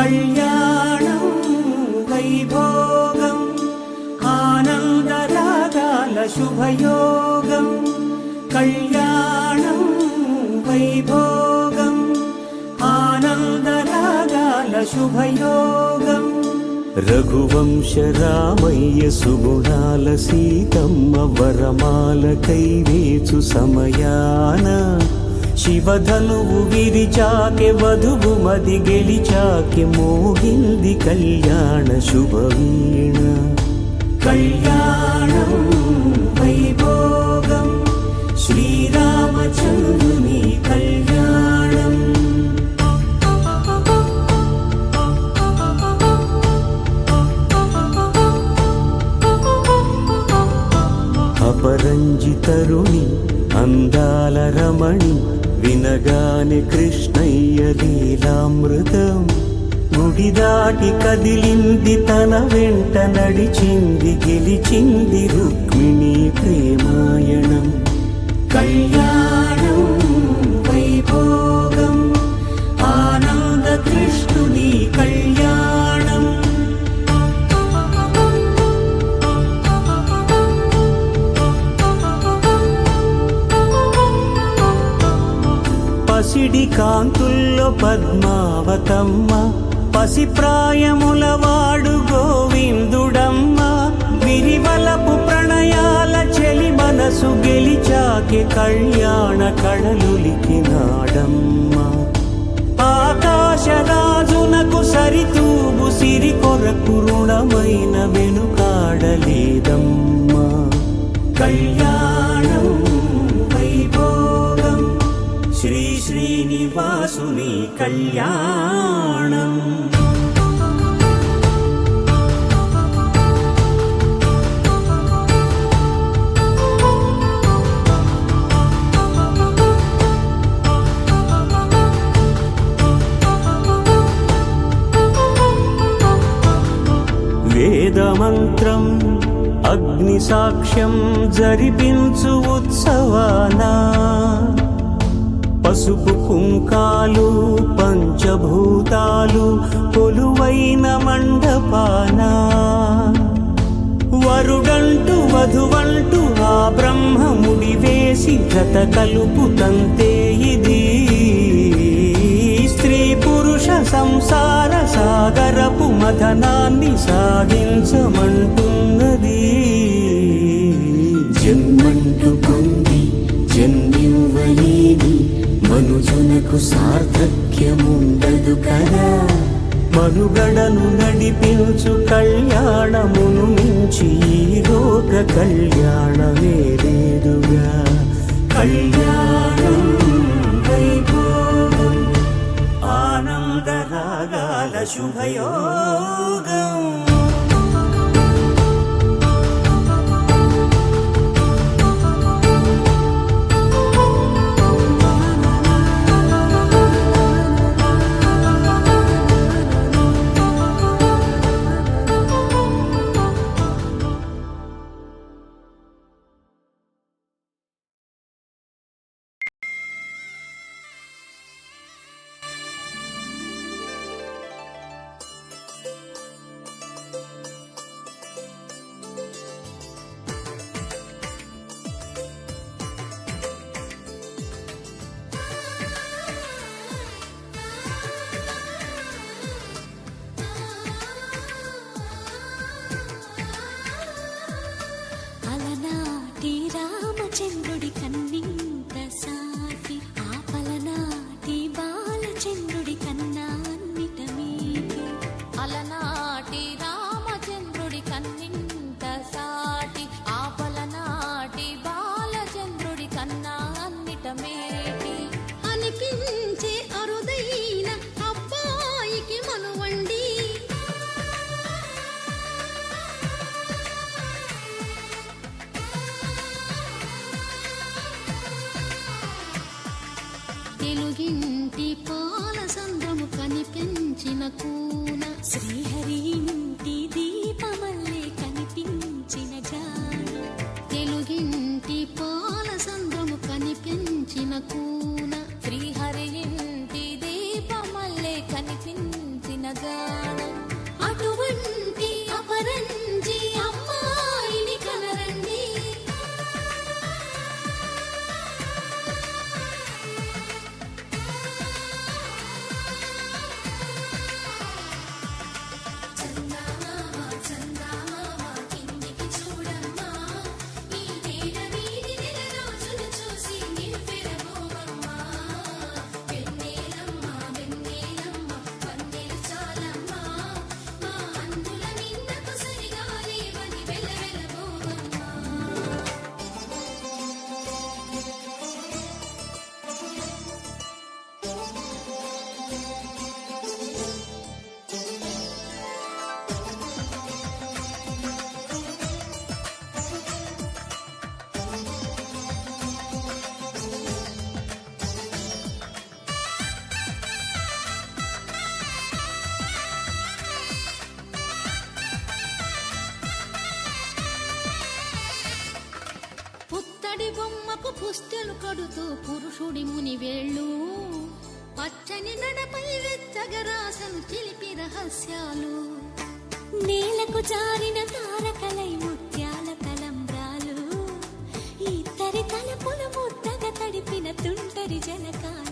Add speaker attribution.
Speaker 1: కళ్యాణం వైభోగం ఆనందరాగాల శుభయోగం. కళ్యాణం వైభోగం ఆనందరాగాల శుభయోగం. రఘువంశ రామయ్య సుగుణాల సీతమ్మ వరమాల కైవేచు సమయాన శివధనువు విరిచాకె వధువు మది గెలిచాకె మోగింది కళ్యాణ శుభవీణ. కళ్యాణం వైభోగం శ్రీరామచంద్రుని కళ్యాణం. అపరంజి తరుణి అందాల రమణి వినగానే కృష్ణయ్య లీలామృతం. గుడి దాటి కదిలింది తన వెంట నడిచింది గెలిచింది రుక్మిణి ప్రేమాయణం. కళ్యాణం వైభోగం ఆనంద కృష్ణుని కళ్యాణం. పసిడి కాంతుల్లో పద్మావతమ్మ పసిప్రాయముల వాడు గోవిందుడమ్మ. విరివలపు ప్రణయాల చెలి మనసు గెలిచాకె కళ్యాణ కళలులికినాడమ్మ. ఆకాశరాజునకు సరితూబు సిరి కొరకు రుణమైన వెనుకాడలేదమ్మ. కళ్యాణం వైభోగం శ్రీ శ్రీనివాసుని కళ్యాణం. వేదమంత్రం అగ్ని సాక్ష్యం జరిపించు ఉత్సవానా పసుపు కుంకాలు పంచభూతాలు కొలువైన మండపాన. వరుడంటూ వధువంటూ ఆ బ్రహ్మముడి వేసి జత కలుపుతంతే ఇది. స్త్రీ పురుష సంసార సాగరపు మథనాన్ని సాగించమంటున్నది. జన్మంటూ పొంది జన్మివ్వలేని మనుజునకు సార్థక్యముండదు కదా. మనుగడను నడిపించు కళ్యాణమును మించి ఈ లోక కళ్యాణమే లేదుగా. కళ్యాణం వైభోగం ఆనందరాగాల శుభయోగం.
Speaker 2: చంద్రుడి కన్నింత సాటి ఆపలనాటి బాలచంద్రుడి కన్నా అన్నిట మీది. అలనాటి రామచంద్రుడి కన్నింత సాటి ఆపలనాటి బాలచంద్రుడి కన్నా అన్నిట మేటి. అనిపించే అరుదైన అబ్బాయికి మనువండి. తెలుగింటి పాల సంద్రము కనిపించిన కూన శ్రీహరి ఇంటి దీపమల్లే కనిపించిన జాన. తెలుగింటి పాల సంద్రము కనిపించిన కూన శ్రీహరి ఇంటి దీపమల్లే కనిపించిన జాన. పుత్తడి బొమ్మకు పుస్తెలు కడుతూ పురుషుడి ముని వేళ్ళు పచ్చని నడపై వెచ్చగరాసను చిలిపి రహస్యాలు నేలకు జారిన తారకలై ముత్యాల తలంబ్రాలు ఇద్దరి తలపుల ముద్దగా తడిపిన తుంటరి జలకాలు